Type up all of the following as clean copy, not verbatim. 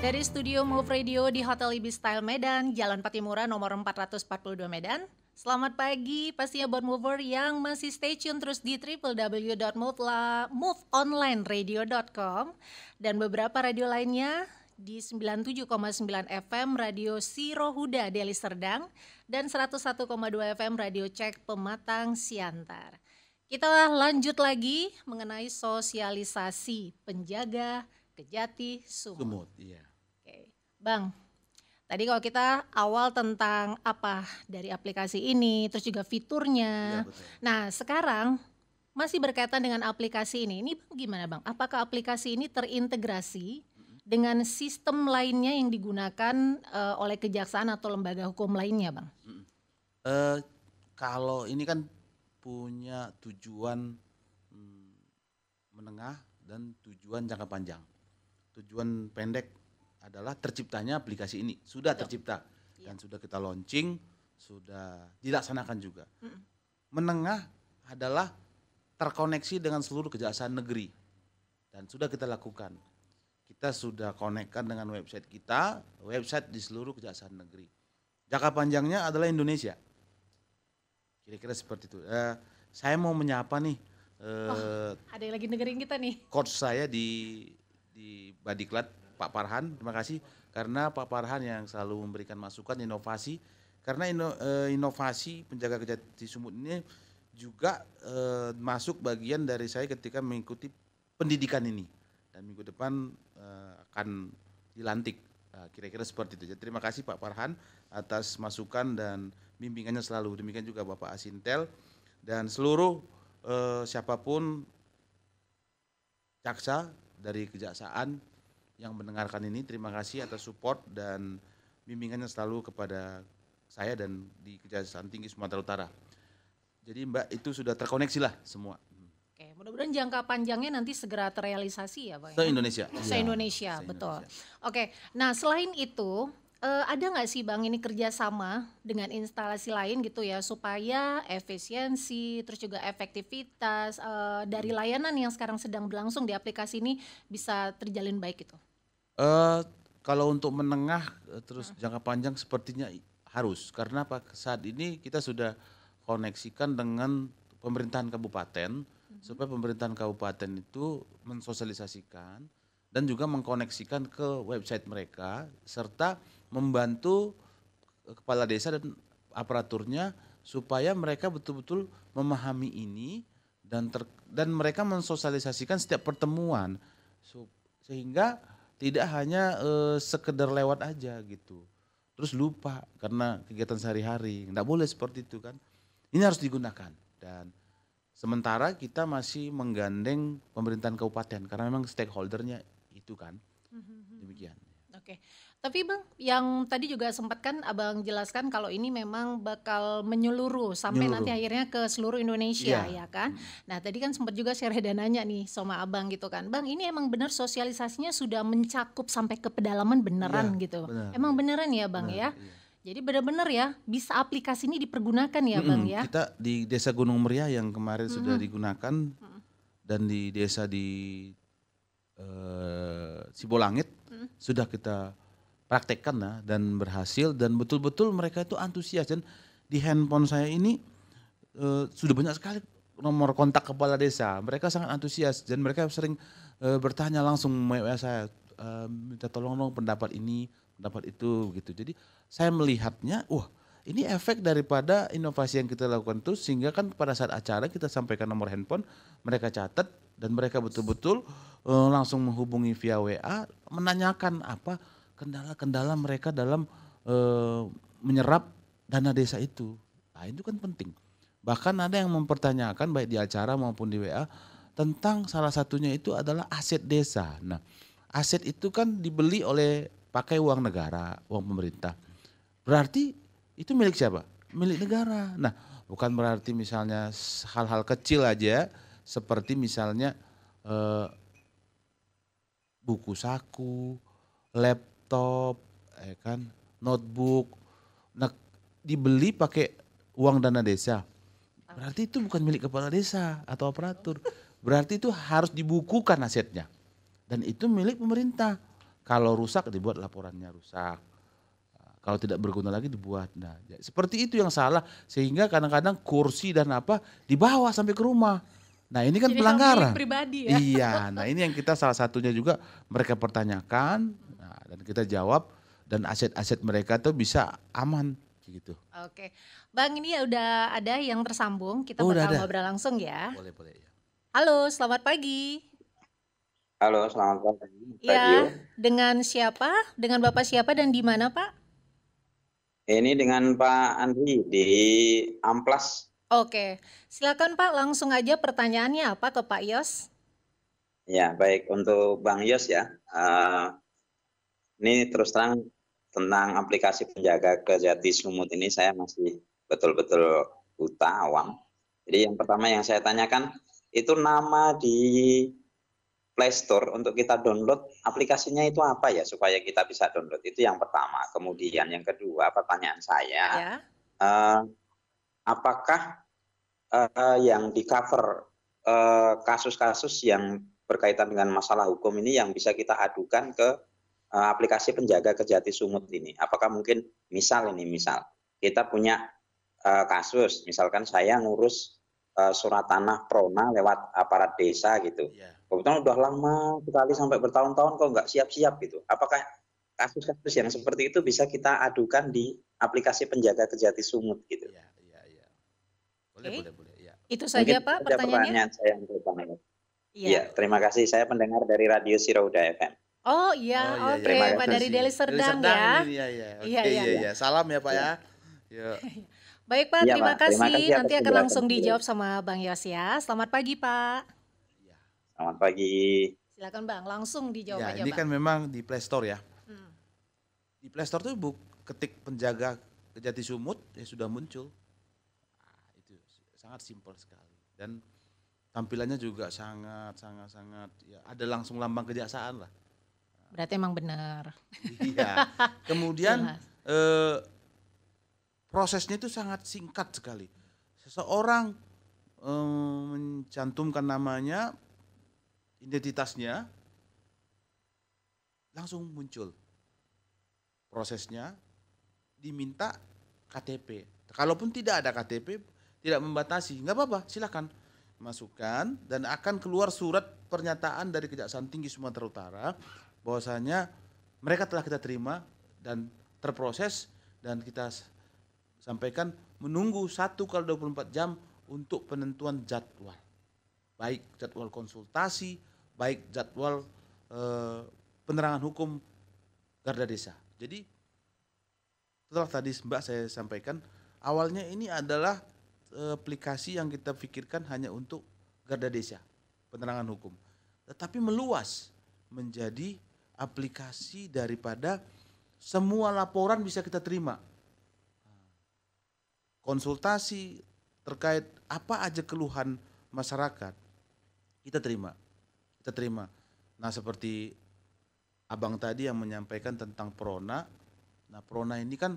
Dari studio Move Radio di Hotel Ibis Style Medan, Jalan Patimura nomor 442 Medan. Selamat pagi pastinya buat mover yang masih stay tune terus di www.moveonlineradio.com dan beberapa radio lainnya di 97,9 FM Radio Siro Huda Deli Serdang dan 101,2 FM Radio Cek Pematang Siantar. Kita lanjut lagi mengenai sosialisasi penjaga Kejati Sumut. Iya. Oke, Bang. Tadi kalau kita awal tentang apa dari aplikasi ini, terus juga fiturnya. Iya, betul. Nah, sekarang masih berkaitan dengan aplikasi ini. Ini Bang gimana Bang? Apakah aplikasi ini terintegrasi dengan sistem lainnya yang digunakan oleh kejaksaan atau lembaga hukum lainnya, Bang? Kalau ini kan punya tujuan menengah dan tujuan jangka panjang. Tujuan pendek adalah terciptanya aplikasi ini. Sudah tercipta dan sudah kita launching, sudah dilaksanakan juga. Menengah adalah terkoneksi dengan seluruh kejaksaan negeri dan sudah kita lakukan. Kita sudah konekkan dengan website kita, website di seluruh kejaksaan negeri. Jangka panjangnya adalah Indonesia. Kira-kira seperti itu. Saya mau menyapa nih. Ada yang lagi dengerin kita nih. Coach saya di Badiklat, Pak Farhan. Terima kasih karena Pak Farhan yang selalu memberikan masukan, inovasi. Karena inovasi penjaga Kejati Sumut ini juga masuk bagian dari saya ketika mengikuti pendidikan ini. Dan minggu depan akan dilantik. Kira-kira seperti itu. Jadi terima kasih Pak Farhan atas masukan dan bimbingannya selalu. Demikian juga Bapak Asintel dan seluruh siapapun jaksa dari kejaksaan yang mendengarkan ini. Terima kasih atas support dan bimbingannya selalu kepada saya dan di Kejaksaan Tinggi Sumatera Utara. Jadi Mbak itu sudah terkoneksi lah semua. Oke, mudah-mudahan jangka panjangnya nanti segera terrealisasi ya, Bang. Se-Indonesia. Se-Indonesia, betul. Oke, nah selain itu ada nggak sih Bang ini kerjasama dengan instalasi lain gitu ya supaya efisiensi terus juga efektivitas dari layanan yang sekarang sedang berlangsung di aplikasi ini bisa terjalin baik gitu? Kalau untuk menengah terus jangka panjang sepertinya harus karena saat ini kita sudah koneksikan dengan pemerintahan kabupaten supaya pemerintahan kabupaten itu mensosialisasikan dan juga mengkoneksikan ke website mereka serta membantu kepala desa dan aparaturnya supaya mereka betul-betul memahami ini dan mereka mensosialisasikan setiap pertemuan sehingga tidak hanya sekedar lewat aja gitu. Terus lupa karena kegiatan sehari-hari. Nggak boleh seperti itu kan. Ini harus digunakan dan sementara kita masih menggandeng pemerintahan kabupaten karena memang stakeholdernya itu kan. Demikian. Oke. Tapi Bang, yang tadi juga sempat kan Abang jelaskan kalau ini memang bakal menyeluruh sampai nanti akhirnya ke seluruh Indonesia ya kan. Nah tadi kan sempat juga share dananya nih sama Abang gitu kan. Bang ini emang benar sosialisasinya sudah mencakup sampai ke pedalaman beneran gitu. Emang beneran ya Bang ya. Jadi benar-benar ya bisa aplikasi ini dipergunakan ya Bang ya. Kita di Desa Gunung Meriah yang kemarin sudah digunakan dan di desa di Sibolangit sudah kita praktekkan dan berhasil dan betul-betul mereka itu antusias dan di handphone saya ini sudah banyak sekali nomor kontak kepala desa. Mereka sangat antusias dan mereka sering bertanya langsung WA saya minta tolong dong pendapat ini, pendapat itu gitu. Jadi saya melihatnya ini efek daripada inovasi yang kita lakukan itu sehingga kan pada saat acara kita sampaikan nomor handphone, mereka catat dan mereka betul-betul langsung menghubungi via WA menanyakan apa kendala-kendala mereka dalam menyerap dana desa itu. Nah itu kan penting. Bahkan ada yang mempertanyakan baik di acara maupun di WA tentang salah satunya itu adalah aset desa. Nah aset itu kan dibeli oleh pakai uang negara, uang pemerintah. Berarti itu milik siapa? Milik negara. Nah bukan berarti misalnya hal-hal kecil aja seperti misalnya buku saku, laptop, notebook, dibeli pakai uang dana desa. Berarti itu bukan milik kepala desa atau aparatur. Berarti itu harus dibukukan asetnya. Dan itu milik pemerintah. Kalau rusak dibuat laporannya rusak. Kalau tidak berguna lagi dibuat. Nah, seperti itu yang salah sehingga kadang-kadang kursi dan apa dibawa sampai ke rumah. Nah, ini kan Jadi hak milik pelanggaran. pribadi ya. Iya, nah ini yang kita salah satunya juga mereka pertanyakan, nah, dan kita jawab dan aset-aset mereka tuh bisa aman gitu. Oke, Bang, ini ya udah ada yang tersambung, kita Oh, udah bakal ada. ngobrol langsung ya. Boleh, boleh ya. Halo, selamat pagi. Halo, selamat pagi, Radio. Ya, dengan siapa? Dengan Bapak siapa dan di mana, Pak? Ini dengan Pak Andri di Amplas. Oke, silakan Pak, langsung aja pertanyaannya apa ke Pak Yos? Ya, baik untuk Bang Yos ya. Ini terus terang tentang aplikasi penjaga kejati Sumut ini saya masih betul-betul buta, awam. Jadi yang pertama yang saya tanyakan, itu nama di Play Store untuk kita download aplikasinya itu apa ya supaya kita bisa download, itu yang pertama. Kemudian yang kedua pertanyaan saya, Ya. apakah yang di cover kasus-kasus yang berkaitan dengan masalah hukum ini yang bisa kita adukan ke aplikasi penjaga kejati Sumut ini? Apakah mungkin misal kita punya kasus, misalkan saya ngurus surat tanah Prona lewat aparat desa gitu. Kebetulan udah lama sekali sampai bertahun-tahun kok nggak siap-siap gitu. Apakah kasus-kasus yang seperti itu bisa kita adukan di aplikasi penjaga kejati Sumut gitu? Iya. Boleh, Oke. boleh. Ya. Itu saja Mungkin Pak ada pertanyaannya? pertanyaan saya yang pertama. Iya. Iya, terima kasih. Saya pendengar dari Radio Sirauda FM. Oh iya, Oh, iya, oke Terima Pak kasih. dari Deli Serdang Deli ya. ini, iya. Oke, Iya. iya. Salam ya Pak ya. Yuk. Baik Pak, Iya, terima Pak. Terima kasih. kasih atas Nanti akan penjelasan langsung beliau. dijawab sama Bang Yos ya. Selamat pagi Pak. Selamat pagi. Silakan Bang, langsung dijawab Ya, aja ini Bang. kan memang di Play Store ya. Hmm. Di Play Store tuh ketik penjaga kejati Sumut ya sudah muncul. Nah, itu sangat simpel sekali dan tampilannya juga sangat ya ada langsung lambang kejaksaan lah. Berarti emang benar. Iya. Kemudian Jelas. prosesnya itu sangat singkat sekali. Seseorang mencantumkan namanya, identitasnya, langsung muncul. Prosesnya diminta KTP. Kalaupun tidak ada KTP, tidak membatasi, nggak apa-apa, silakan masukkan dan akan keluar surat pernyataan dari Kejaksaan Tinggi Sumatera Utara bahwasanya mereka telah kita terima dan terproses dan kita sampaikan menunggu 1x24 jam untuk penentuan jadwal. Baik jadwal konsultasi, baik jadwal penerangan hukum Garda Desa. Jadi setelah tadi Mbak saya sampaikan, awalnya ini adalah aplikasi yang kita pikirkan hanya untuk Garda Desa, penerangan hukum. Tetapi meluas menjadi aplikasi daripada semua laporan bisa kita terima. Konsultasi terkait apa aja keluhan masyarakat, kita terima. Nah seperti Abang tadi yang menyampaikan tentang Prona, nah Prona ini kan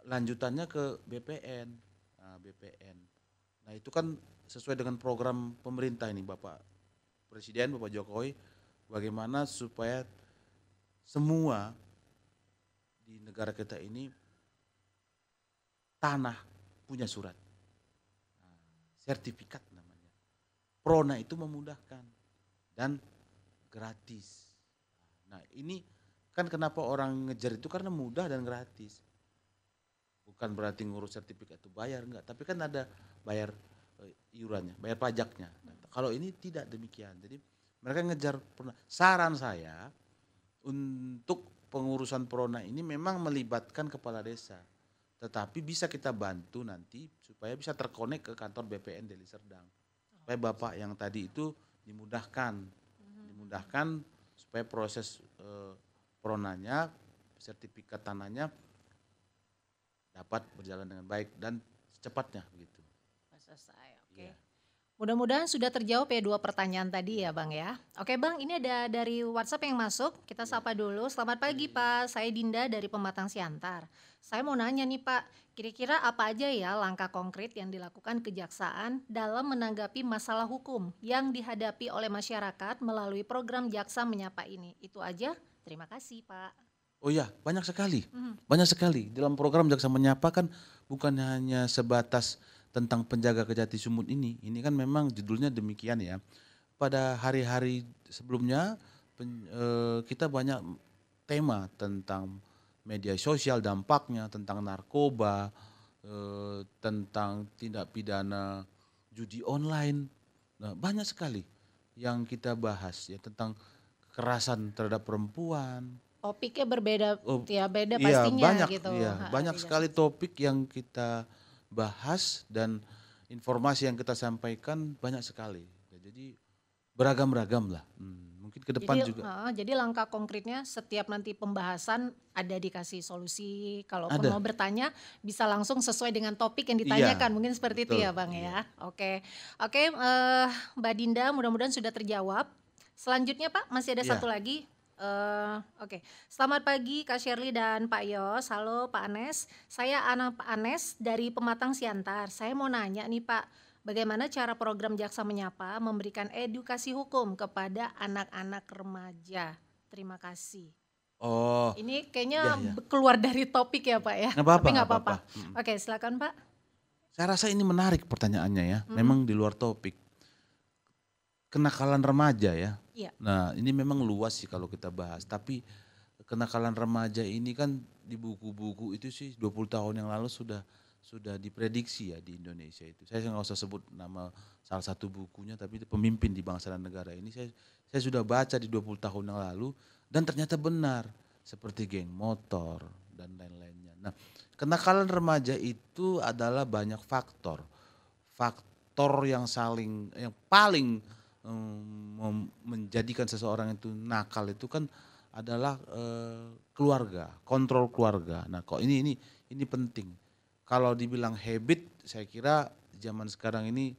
lanjutannya ke BPN. Nah itu kan sesuai dengan program pemerintah ini Bapak Presiden, Bapak Jokowi, bagaimana supaya semua di negara kita ini tanah punya surat, sertifikat namanya. Prona itu memudahkan dan gratis. Nah ini kan kenapa orang ngejar itu karena mudah dan gratis. Bukan berarti ngurus sertifikat itu bayar, enggak. Tapi kan ada bayar iurannya, bayar pajaknya. Nah, kalau ini tidak demikian. Jadi mereka ngejar Prona. Saran saya untuk pengurusan Prona ini memang melibatkan kepala desa. Tetapi bisa kita bantu nanti supaya bisa terkonek ke kantor BPN Deli Serdang. Supaya Bapak yang tadi itu dimudahkan supaya proses Pronanya, sertifikat tanahnya dapat berjalan dengan baik dan secepatnya begitu. Selesai, oke. Iya. Mudah-mudahan sudah terjawab ya 2 pertanyaan tadi ya Bang ya. Oke Bang, ini ada dari WhatsApp yang masuk, kita sapa dulu. Selamat pagi Pak, saya Dinda dari Pematang Siantar. Saya mau nanya nih Pak, kira-kira apa aja ya langkah konkret yang dilakukan kejaksaan dalam menanggapi masalah hukum yang dihadapi oleh masyarakat melalui program Jaksa Menyapa ini? Itu aja, terima kasih Pak. Oh ya, banyak sekali. Banyak sekali. Dalam program Jaksa Menyapa kan bukan hanya sebatas tentang penjaga kejati sumut ini. Ini kan memang judulnya demikian ya. Pada hari-hari sebelumnya kita banyak tema tentang media sosial dampaknya, tentang narkoba, tentang tindak pidana judi online. Nah, banyak sekali yang kita bahas ya tentang kekerasan terhadap perempuan. Topiknya berbeda Oh, ya, beda iya pastinya banyak, gitu. iya banyak sekali topik yang kita bahas dan informasi yang kita sampaikan banyak sekali. Jadi beragam-ragam lah. Mungkin ke depan juga Jadi langkah konkretnya setiap nanti pembahasan ada dikasih solusi. Kalaupun ada. mau bertanya bisa langsung sesuai dengan topik yang Iya, ditanyakan. Mungkin seperti itu betul. ya Bang Iya. ya. Oke, oke, Mbak Dinda mudah-mudahan sudah terjawab. Selanjutnya Pak masih ada Iya. satu lagi. Oke, selamat pagi Kak Shirley dan Pak Yos. Halo Pak Anes, saya Pak Anes dari Pematang Siantar. Saya mau nanya nih Pak, bagaimana cara program Jaksa Menyapa memberikan edukasi hukum kepada anak-anak remaja? Terima kasih. Oh, Ini iya kayaknya ya. keluar dari topik ya Pak ya, Nggak apa-apa, tapi nggak nggak apa-apa. apa-apa. Oke, silakan Pak. Saya rasa ini menarik pertanyaannya ya. Memang di luar topik. Kenakalan remaja ya. Iya. Nah, ini memang luas sih kalau kita bahas. Tapi kenakalan remaja ini kan di buku-buku itu sih 20 tahun yang lalu sudah diprediksi ya di Indonesia itu. Saya nggak usah sebut nama salah satu bukunya, tapi itu pemimpin di bangsa dan negara ini saya sudah baca di 20 tahun yang lalu dan ternyata benar seperti geng motor dan lain-lainnya. Nah, kenakalan remaja itu adalah banyak faktor. Faktor yang paling menjadikan seseorang itu nakal itu kan adalah keluarga, kontrol keluarga. Nah, kok ini penting. Kalau dibilang habit, saya kira zaman sekarang ini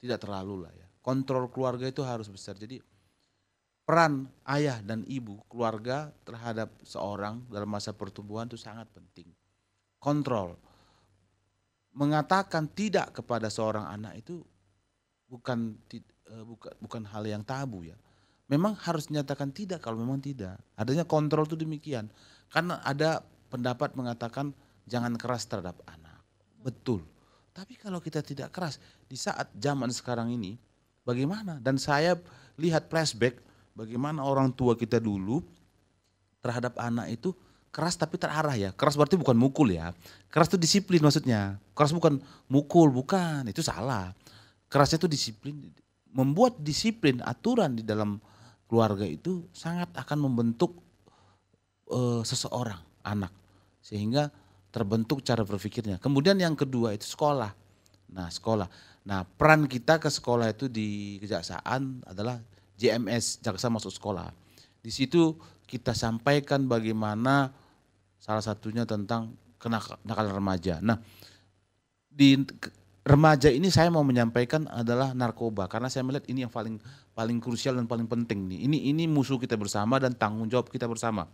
tidak terlalu lah ya. Kontrol keluarga itu harus besar. Jadi peran ayah dan ibu keluarga terhadap seorang dalam masa pertumbuhan itu sangat penting. Kontrol. Mengatakan tidak kepada seorang anak itu bukan hal yang tabu ya. Memang harus dinyatakan tidak kalau memang tidak. Adanya kontrol itu demikian. Karena ada pendapat mengatakan jangan keras terhadap anak. Betul. Tapi kalau kita tidak keras di saat zaman sekarang ini bagaimana? Dan saya lihat flashback bagaimana orang tua kita dulu terhadap anak itu keras tapi terarah ya. Keras berarti bukan mukul ya. Keras itu disiplin maksudnya. Keras bukan mukul, bukan. Itu salah. Kerasnya itu disiplin. Membuat disiplin aturan di dalam keluarga itu sangat akan membentuk seseorang, anak. Sehingga terbentuk cara berpikirnya. Kemudian yang kedua itu sekolah. Nah, sekolah. Nah, peran kita ke sekolah itu di kejaksaan adalah JMS, jaksa masuk sekolah. Di situ kita sampaikan bagaimana salah satunya tentang kenakalan remaja. Nah, di remaja ini saya mau menyampaikan adalah narkoba karena saya melihat ini yang paling krusial dan paling penting nih. Ini musuh kita bersama dan tanggung jawab kita bersama.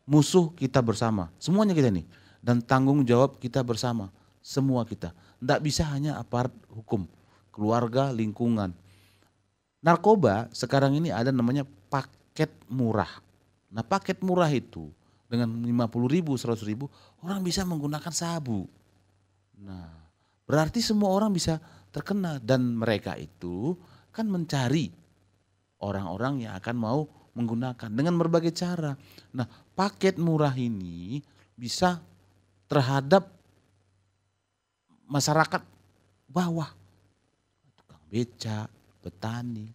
Musuh kita bersama, semuanya kita nih. Dan tanggung jawab kita bersama, semua kita. Tidak bisa hanya aparat hukum, keluarga, lingkungan. Narkoba sekarang ini ada namanya paket murah. Nah, paket murah itu dengan 50.000, 100.000 orang bisa menggunakan sabu. Nah, berarti semua orang bisa terkena dan mereka itu kan mencari orang-orang yang akan mau menggunakan dengan berbagai cara. Nah, paket murah ini bisa terhadap masyarakat bawah, tukang beca, petani.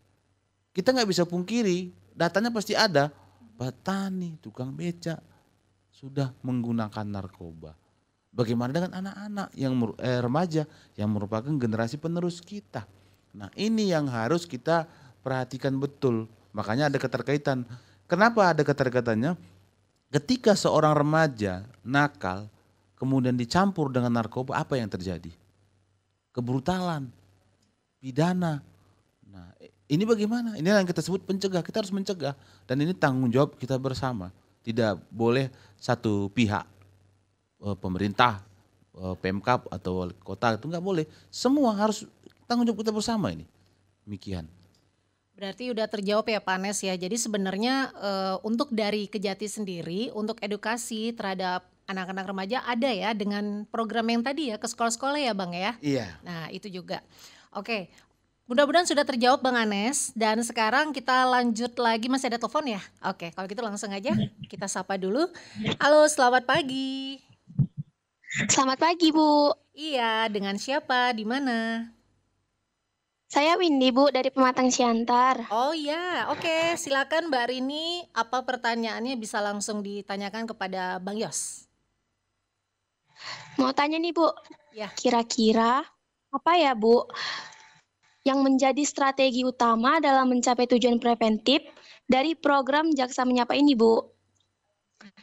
Kita nggak bisa pungkiri, datanya pasti ada. Petani, tukang beca sudah menggunakan narkoba. Bagaimana dengan anak-anak yang remaja yang merupakan generasi penerus kita? Nah, ini yang harus kita perhatikan betul. Makanya ada keterkaitan. Kenapa ada keterkaitannya? Ketika seorang remaja nakal kemudian dicampur dengan narkoba, apa yang terjadi? Kebrutalan, pidana, ini bagaimana? Ini yang kita sebut pencegah. Kita harus mencegah dan ini tanggung jawab kita bersama. Tidak boleh satu pihak, pemerintah, Pemkab atau wali kota itu nggak boleh. Semua harus tanggung jawab kita bersama ini. Demikian. Berarti udah terjawab ya Pak Anes ya. Jadi sebenarnya untuk dari Kejati sendiri untuk edukasi terhadap anak-anak remaja ada ya dengan program yang tadi ya ke sekolah-sekolah ya Bang ya. Iya. Nah itu juga. Oke. Mudah-mudahan sudah terjawab Bang Anes dan sekarang kita lanjut lagi, masih ada telepon ya? Oke, kalau gitu langsung aja kita sapa dulu. Halo, selamat pagi. Selamat pagi, Bu. Iya, dengan siapa? Di mana? Saya Windy, Bu, dari Pematang Siantar. Oh iya, oke. Silakan Mbak Rini, apa pertanyaannya bisa langsung ditanyakan kepada Bang Yos. Mau tanya nih, Bu. Ya. Kira-kira apa ya, Bu, yang menjadi strategi utama dalam mencapai tujuan preventif dari program Jaksa Menyapa ini, Bu?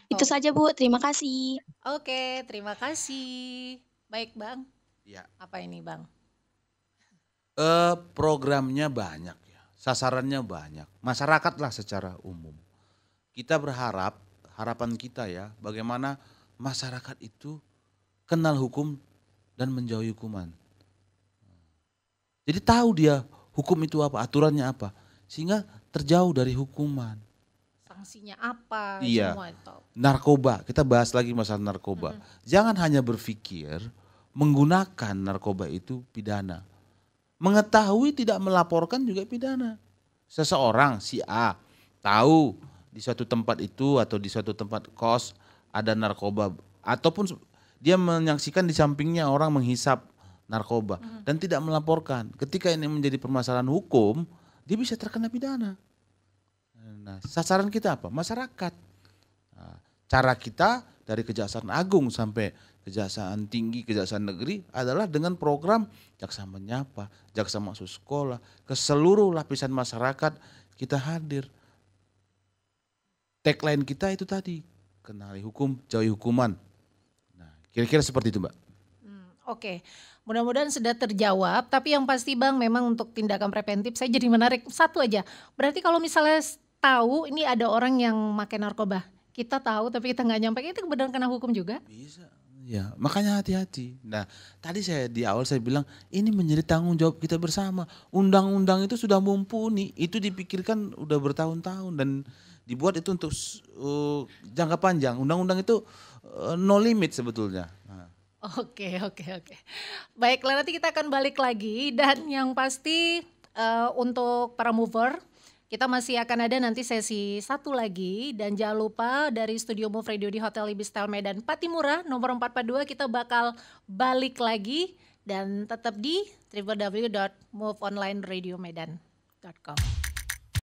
Itu saja, Bu. Terima kasih. Oke, terima kasih. Baik, Bang. Ya. Apa ini, Bang? Programnya banyak ya, sasarannya banyak. Masyarakatlah secara umum. Kita berharap, harapan kita ya, bagaimana masyarakat itu kenal hukum dan menjauhi hukuman. Jadi tahu dia hukum itu apa, aturannya apa, sehingga terjauh dari hukuman. Sanksinya apa? Iya. Semua itu. Narkoba, kita bahas lagi masalah narkoba. Jangan hanya berpikir menggunakan narkoba itu pidana. Mengetahui tidak melaporkan juga pidana. Seseorang si A tahu di suatu tempat itu atau di suatu tempat kos ada narkoba, ataupun dia menyaksikan di sampingnya orang menghisap narkoba dan tidak melaporkan. Ketika ini menjadi permasalahan hukum, dia bisa terkena pidana. Nah, sasaran kita apa? Masyarakat. Nah, cara kita dari Kejaksaan Agung sampai Kejaksaan Tinggi, Kejaksaan Negeri adalah dengan program Jaksa Menyapa, Jaksa Masuk Sekolah, ke seluruh lapisan masyarakat kita hadir. Tagline kita itu tadi, kenali hukum, jauhi hukuman. Nah, kira-kira seperti itu, Mbak. Oke, mudah-mudahan sudah terjawab. Tapi yang pasti Bang, memang untuk tindakan preventif saya jadi menarik satu aja. Berarti kalau misalnya tahu ini ada orang yang pakai narkoba, kita tahu tapi kita nggak nyampe, itu benar kena hukum juga? Bisa, ya makanya hati-hati. Nah tadi saya di awal saya bilang ini menjadi tanggung jawab kita bersama. Undang-undang itu sudah mumpuni, itu dipikirkan udah bertahun-tahun dan dibuat itu untuk jangka panjang. Undang-undang itu no limit sebetulnya. Nah. Oke. Baiklah, nanti kita akan balik lagi dan yang pasti untuk para mover kita masih akan ada nanti sesi satu lagi dan jangan lupa dari Studio Move Radio di Hotel Ibis-Style Medan Patimura nomor 442 kita bakal balik lagi dan tetap di www.moveonlineradiomedan.com.